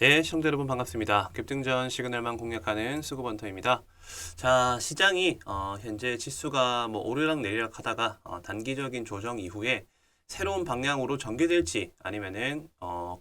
네, 시청자 여러분 반갑습니다. 급등전 시그널만 공략하는 수급원터입니다. 자, 시장이 현재 지수가 오르락 내리락 하다가 단기적인 조정 이후에 새로운 방향으로 전개될지 아니면은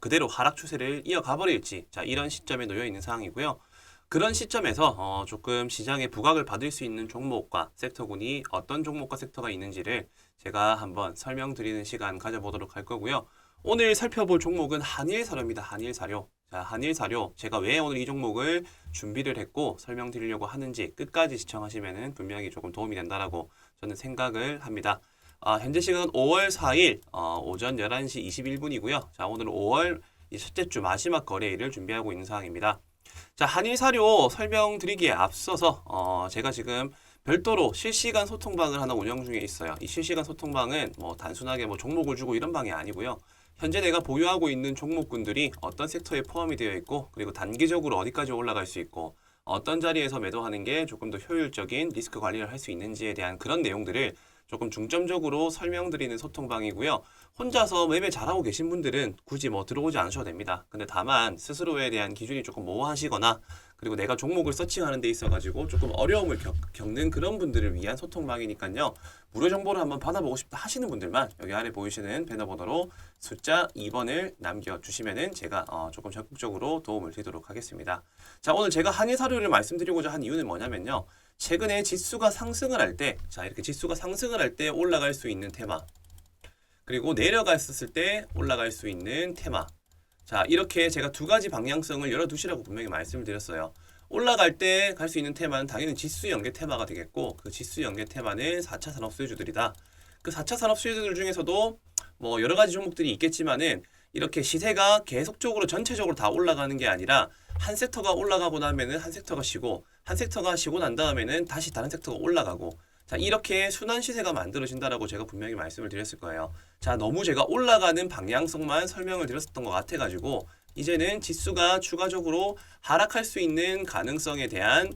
그대로 하락 추세를 이어가 버릴지, 자, 이런 시점에 놓여 있는 상황이고요. 그런 시점에서 조금 시장에 부각을 받을 수 있는 종목과 섹터군이 어떤 종목과 섹터가 있는지를 제가 한번 설명드리는 시간 가져보도록 할 거고요. 오늘 살펴볼 종목은 한일사료입니다. 한일사료. 자, 한일사료. 제가 왜 오늘 이 종목을 준비를 했고 설명드리려고 하는지 끝까지 시청하시면 분명히 조금 도움이 된다라고 저는 생각을 합니다. 현재 시간은 5월 4일 오전 11시 21분이고요. 자, 오늘은 5월 첫째 주 마지막 거래일을 준비하고 있는 상황입니다. 자, 한일사료 설명드리기에 앞서서 제가 지금 별도로 실시간 소통방을 하나 운영 중에 있어요. 이 실시간 소통방은 단순하게 종목을 주고 이런 방이 아니고요. 현재 내가 보유하고 있는 종목군들이 어떤 섹터에 포함이 되어 있고, 그리고 단기적으로 어디까지 올라갈 수 있고, 어떤 자리에서 매도하는 게 조금 더 효율적인 리스크 관리를 할 수 있는지에 대한 그런 내용들을 조금 중점적으로 설명드리는 소통방이고요. 혼자서 매매 잘하고 계신 분들은 굳이 들어오지 않으셔도 됩니다. 근데 다만 스스로에 대한 기준이 조금 모호하시거나, 그리고 내가 종목을 서칭하는 데 있어가지고 조금 어려움을 겪는 그런 분들을 위한 소통방이니까요. 무료 정보를 한번 받아보고 싶다 하시는 분들만 여기 아래 보이시는 배너 번호로 숫자 2번을 남겨주시면은 제가 조금 적극적으로 도움을 드리도록 하겠습니다. 자, 오늘 제가 한일사료를 말씀드리고자 한 이유는 뭐냐면요. 최근에 지수가 상승을 할 때, 자, 이렇게 지수가 상승을 할 때 올라갈 수 있는 테마, 그리고 내려갔었을 때 올라갈 수 있는 테마. 자, 이렇게 제가 두 가지 방향성을 열어두시라고 분명히 말씀을 드렸어요. 올라갈 때 갈 수 있는 테마는 당연히 지수 연계 테마가 되겠고, 그 지수 연계 테마는 4차 산업 수혜주들이다. 그 4차 산업 수혜주들 중에서도 여러 가지 종목들이 있겠지만은 이렇게 시세가 계속적으로 전체적으로 다 올라가는 게 아니라 한 섹터가 올라가고 나면은 한 섹터가 쉬고, 한 섹터가 쉬고 난 다음에는 다시 다른 섹터가 올라가고, 자, 이렇게 순환 시세가 만들어진다라고 제가 분명히 말씀을 드렸을 거예요. 자, 너무 제가 올라가는 방향성만 설명을 드렸었던 것 같아가지고 이제는 지수가 추가적으로 하락할 수 있는 가능성에 대한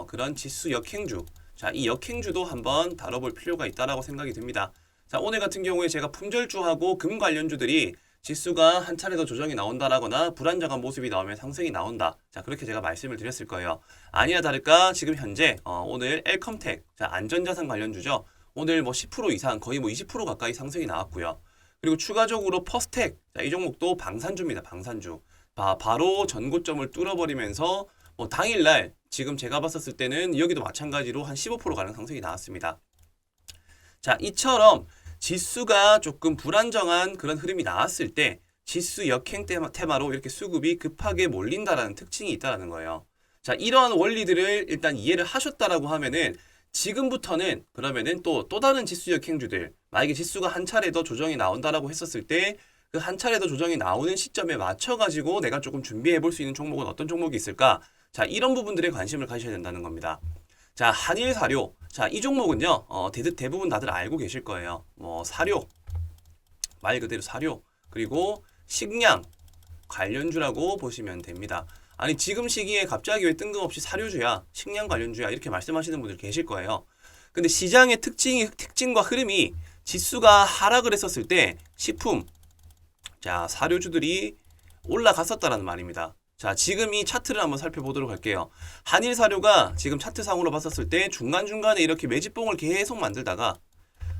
그런 지수 역행주, 자, 이 역행주도 한번 다뤄볼 필요가 있다라고 생각이 듭니다. 자, 오늘 같은 경우에 제가 품절주하고 금 관련주들이 지수가 한 차례 더 조정이 나온다라거나 불안정한 모습이 나오면 상승이 나온다. 자, 그렇게 제가 말씀을 드렸을 거예요. 아니나 다를까 지금 현재 오늘 엘컴텍, 자, 안전자산 관련주죠. 오늘 10% 이상, 거의 20% 가까이 상승이 나왔고요. 그리고 추가적으로 퍼스텍, 자, 이 종목도 방산주입니다. 방산주. 바로 전고점을 뚫어버리면서 당일날 지금 제가 봤었을 때는 여기도 마찬가지로 한 15% 가량 상승이 나왔습니다. 자, 이처럼 지수가 조금 불안정한 그런 흐름이 나왔을 때 지수 역행 테마로 이렇게 수급이 급하게 몰린다라는 특징이 있다는 거예요. 자, 이러한 원리들을 일단 이해를 하셨다라고 하면은 지금부터는 그러면은 또 다른 지수 역행주들, 만약에 지수가 한 차례 더 조정이 나온다라고 했었을 때 그 한 차례 더 조정이 나오는 시점에 맞춰가지고 내가 조금 준비해 볼 수 있는 종목은 어떤 종목이 있을까? 자, 이런 부분들에 관심을 가지셔야 된다는 겁니다. 자, 한일사료. 자, 이 종목은요, 대부분 다들 알고 계실 거예요. 사료, 말 그대로 사료, 그리고 식량 관련주라고 보시면 됩니다. 아니, 지금 시기에 갑자기 왜 뜬금없이 사료주야, 식량 관련주야, 이렇게 말씀하시는 분들 계실 거예요. 근데 시장의 특징과 흐름이 지수가 하락을 했었을 때 식품, 자, 사료주들이 올라갔었다라는 말입니다. 자, 지금 이 차트를 한번 살펴보도록 할게요. 한일사료가 지금 차트상으로 봤었을 때 중간중간에 이렇게 매집봉을 계속 만들다가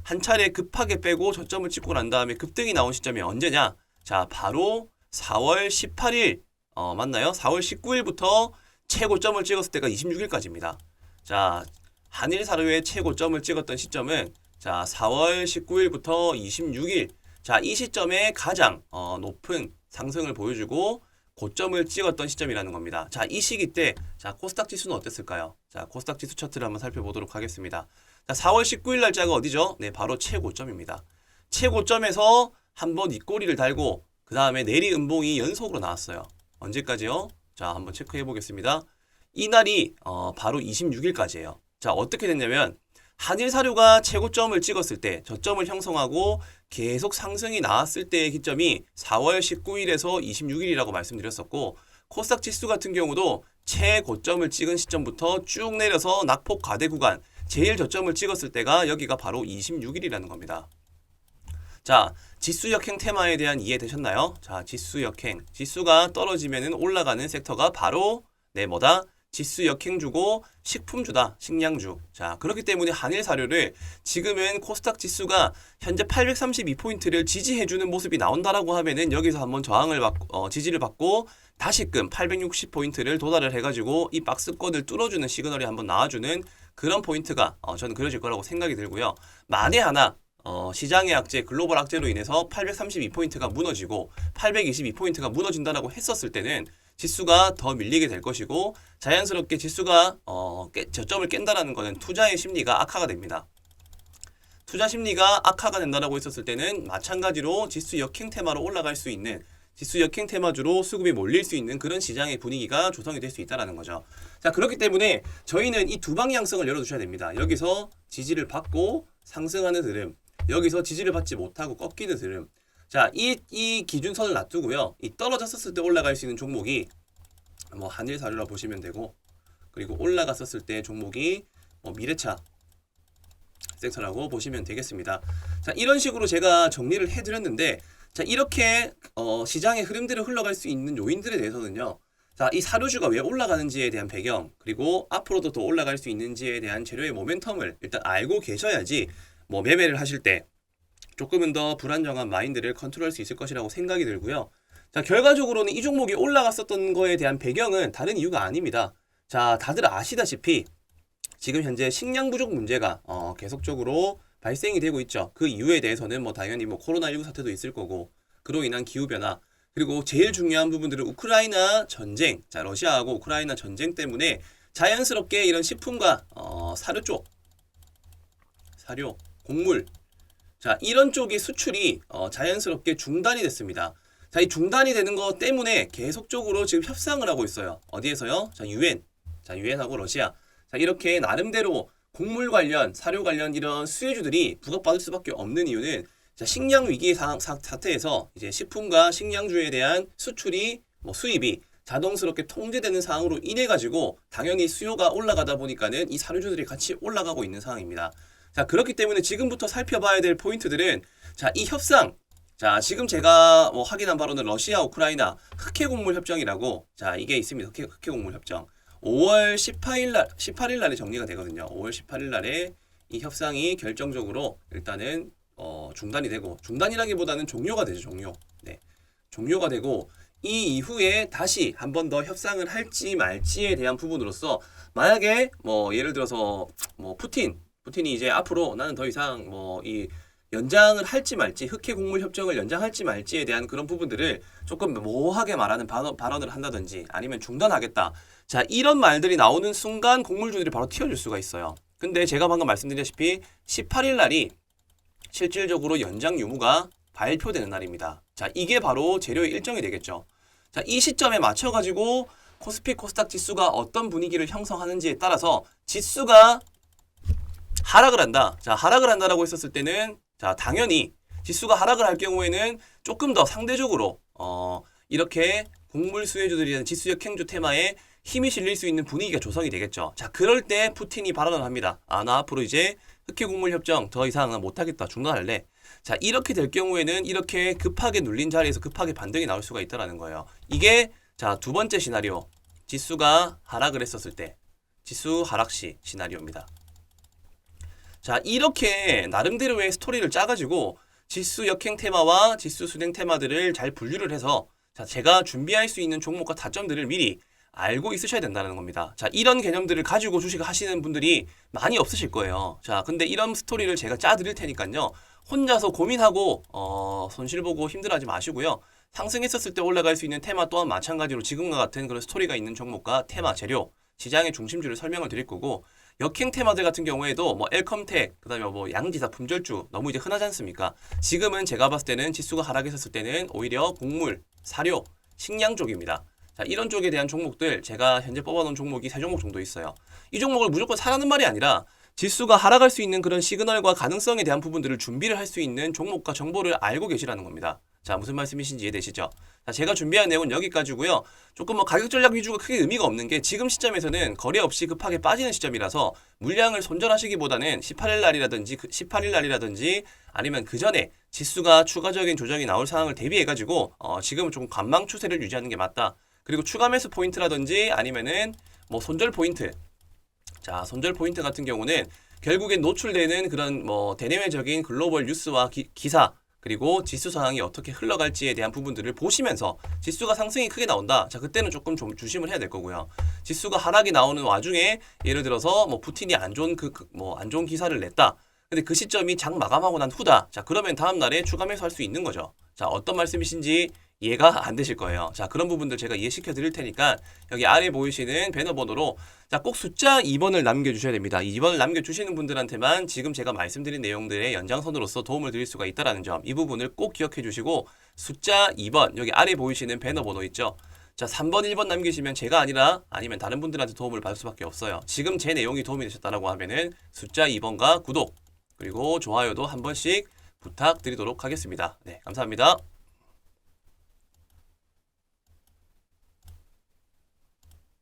한 차례 급하게 빼고 저점을 찍고 난 다음에 급등이 나온 시점이 언제냐? 자, 바로 4월 18일, 맞나요? 4월 19일부터 최고점을 찍었을 때가 26일까지입니다. 자, 한일사료의 최고점을 찍었던 시점은 자, 4월 19일부터 26일, 자, 이 시점에 가장 높은 상승을 보여주고 고점을 찍었던 시점이라는 겁니다. 자, 이 시기 때, 자, 코스닥 지수는 어땠을까요? 자, 코스닥 지수 차트를 한번 살펴보도록 하겠습니다. 자, 4월 19일 날짜가 어디죠? 네, 바로 최고점입니다. 최고점에서 한번 윗꼬리를 달고, 그 다음에 내리 음봉이 연속으로 나왔어요. 언제까지요? 자, 한번 체크해 보겠습니다. 이 날이 바로 26일까지예요. 자, 어떻게 됐냐면, 한일사료가 최고점을 찍었을 때, 저점을 형성하고 계속 상승이 나왔을 때의 기점이 4월 19일에서 26일이라고 말씀드렸었고, 코스닥 지수 같은 경우도 최고점을 찍은 시점부터 쭉 내려서 낙폭 과대 구간, 제일 저점을 찍었을 때가 여기가 바로 26일이라는 겁니다. 자, 지수 역행 테마에 대한 이해 되셨나요? 자, 지수 역행. 지수가 떨어지면은 올라가는 섹터가 바로 뭐다? 지수 역행주고 식품주다. 식량주. 자, 그렇기 때문에 한일사료를 지금은 코스닥 지수가 현재 832포인트를 지지해주는 모습이 나온다라고 하면은 여기서 한번 저항을 받고 지지를 받고 다시금 860포인트를 도달을 해가지고 이 박스권을 뚫어주는 시그널이 한번 나와주는 그런 포인트가 저는 그려질 거라고 생각이 들고요. 만에 하나 시장의 악재, 글로벌 악재로 인해서 832포인트가 무너지고 822포인트가 무너진다라고 했었을 때는 지수가 더 밀리게 될 것이고 자연스럽게 지수가 저점을 깬다라는 것은 투자의 심리가 악화가 됩니다. 투자 심리가 악화가 된다라고 했었을 때는 마찬가지로 지수 역행 테마로 올라갈 수 있는 지수 역행 테마주로 수급이 몰릴 수 있는 그런 시장의 분위기가 조성이 될 수 있다라는 거죠. 자, 그렇기 때문에 저희는 이 두 방향성을 열어두셔야 됩니다. 여기서 지지를 받고 상승하는 흐름, 여기서 지지를 받지 못하고 꺾이는 흐름. 자, 이 기준선을 놔두고요. 이 떨어졌었을 때 올라갈 수 있는 종목이 뭐 한일사료라 보시면 되고, 그리고 올라갔었을 때 종목이 미래차 섹터라고 보시면 되겠습니다. 자, 이런 식으로 제가 정리를 해드렸는데, 자, 이렇게 시장의 흐름대로 흘러갈 수 있는 요인들에 대해서는요. 자, 이 사료주가 왜 올라가는지에 대한 배경, 그리고 앞으로도 더 올라갈 수 있는지에 대한 재료의 모멘텀을 일단 알고 계셔야지 매매를 하실 때 조금은 더 불안정한 마인드를 컨트롤할 수 있을 것이라고 생각이 들고요. 자, 결과적으로는 이 종목이 올라갔었던 거에 대한 배경은 다른 이유가 아닙니다. 자, 다들 아시다시피 지금 현재 식량 부족 문제가 계속적으로 발생이 되고 있죠. 그 이유에 대해서는 당연히 코로나19 사태도 있을 거고, 그로 인한 기후변화, 그리고 제일 중요한 부분들은 우크라이나 전쟁, 자, 러시아하고 우크라이나 전쟁 때문에 자연스럽게 이런 식품과 사료 쪽, 사료, 곡물, 자, 이런 쪽의 수출이 자연스럽게 중단이 됐습니다. 자, 이 중단이 되는 것 때문에 계속적으로 지금 협상을 하고 있어요. 어디에서요? 자, 유엔하고 러시아. 자, 이렇게 나름대로 곡물 관련, 사료 관련 이런 수혜주들이 부각받을 수밖에 없는 이유는 자, 식량 위기 사태에서 이제 식품과 식량주에 대한 수출이 수입이 자동스럽게 통제되는 상황으로 인해 가지고 당연히 수요가 올라가다 보니까는 이 사료주들이 같이 올라가고 있는 상황입니다. 자, 그렇기 때문에 지금부터 살펴봐야 될 포인트들은 자, 이 협상. 자, 지금 제가 확인한 바로는 러시아, 우크라이나 흑해곡물 협정이라고 자, 이게 있습니다. 흑해곡물 협정. 5월 18일 날에 정리가 되거든요. 5월 18일 날에 이 협상이 결정적으로 일단은 중단이 되고, 중단이라기보다는 종료가 되죠. 네. 종료가 되고 이 이후에 다시 한 번 더 협상을 할지 말지에 대한 부분으로서 만약에 예를 들어서 푸틴이 이제 앞으로 나는 더 이상 이 연장을 할지 말지, 흑해곡물 협정을 연장할지 말지에 대한 그런 부분들을 조금 모호하게 말하는 발언을 한다든지 아니면 중단하겠다. 자, 이런 말들이 나오는 순간 곡물주들이 바로 튀어줄 수가 있어요. 근데 제가 방금 말씀드렸다시피 18일 날이 실질적으로 연장 유무가 발표되는 날입니다. 자, 이게 바로 재료의 일정이 되겠죠. 자, 이 시점에 맞춰가지고 코스피 코스닥 지수가 어떤 분위기를 형성하는지에 따라서 지수가 하락을 한다. 자, 하락을 한다라고 했었을 때는 자, 당연히 지수가 하락을 할 경우에는 조금 더 상대적으로 이렇게 곡물 수혜주들이나 지수 역행주 테마에 힘이 실릴 수 있는 분위기가 조성이 되겠죠. 자, 그럴 때 푸틴이 발언을 합니다. 나 앞으로 이제 흑해곡물 협정 더 이상 못하겠다. 중단할래. 자, 이렇게 될 경우에는 이렇게 급하게 눌린 자리에서 급하게 반등이 나올 수가 있다는 거예요. 이게 자, 두 번째 시나리오. 지수가 하락을 했었을 때 지수 하락 시 시나리오입니다. 자, 이렇게 나름대로의 스토리를 짜가지고 지수 역행 테마와 지수 순행 테마들을 잘 분류를 해서 자, 제가 준비할 수 있는 종목과 타점들을 미리 알고 있으셔야 된다는 겁니다. 자, 이런 개념들을 가지고 주식을 하시는 분들이 많이 없으실 거예요. 자, 근데 이런 스토리를 제가 짜드릴 테니까요. 혼자서 고민하고 손실 보고 힘들어하지 마시고요. 상승했었을 때 올라갈 수 있는 테마 또한 마찬가지로 지금과 같은 그런 스토리가 있는 종목과 테마, 재료, 시장의 중심주를 설명을 드릴 거고, 역행 테마들 같은 경우에도 엘컴텍, 그다음에 양지사, 품절주 너무 이제 흔하지 않습니까? 지금은 제가 봤을 때는 지수가 하락했었을 때는 오히려 곡물, 사료, 식량 쪽입니다. 자, 이런 쪽에 대한 종목들 제가 현재 뽑아놓은 종목이 3종목 정도 있어요. 이 종목을 무조건 사라는 말이 아니라 지수가 하락할 수 있는 그런 시그널과 가능성에 대한 부분들을 준비를 할 수 있는 종목과 정보를 알고 계시라는 겁니다. 자, 무슨 말씀이신지 이해되시죠? 자, 제가 준비한 내용은 여기까지고요. 조금 뭐 가격 전략 위주가 크게 의미가 없는 게 지금 시점에서는 거래 없이 급하게 빠지는 시점이라서 물량을 손절하시기보다는 18일 날이라든지 18일 날이라든지 아니면 그 전에 지수가 추가적인 조정이 나올 상황을 대비해가지고 지금은 조금 관망 추세를 유지하는 게 맞다. 그리고 추가 매수 포인트라든지 아니면은 뭐 손절 포인트. 자, 손절 포인트 같은 경우는 결국엔 노출되는 그런 뭐 대내외적인 글로벌 뉴스와 기사 그리고 지수 상황이 어떻게 흘러갈지에 대한 부분들을 보시면서 지수가 상승이 크게 나온다. 자, 그때는 조금 좀 조심을 해야 될 거고요. 지수가 하락이 나오는 와중에 예를 들어서 뭐 푸틴이 안 좋은 안 좋은 기사를 냈다. 근데 그 시점이 장 마감하고 난 후다. 자, 그러면 다음 날에 추가 매수할 수 있는 거죠. 자, 어떤 말씀이신지 이해가 안 되실 거예요. 자, 그런 부분들 제가 이해시켜 드릴 테니까 여기 아래 보이시는 배너 번호로 자, 꼭 숫자 2번을 남겨주셔야 됩니다. 2번을 남겨주시는 분들한테만 지금 제가 말씀드린 내용들의 연장선으로서 도움을 드릴 수가 있다는 점, 이 부분을 꼭 기억해 주시고 숫자 2번, 여기 아래 보이시는 배너 번호 있죠. 자, 3번, 1번 남기시면 제가 아니라 아니면 다른 분들한테 도움을 받을 수밖에 없어요. 지금 제 내용이 도움이 되셨다라고 하면은 숫자 2번과 구독, 그리고 좋아요도 한 번씩 부탁드리도록 하겠습니다. 네, 감사합니다.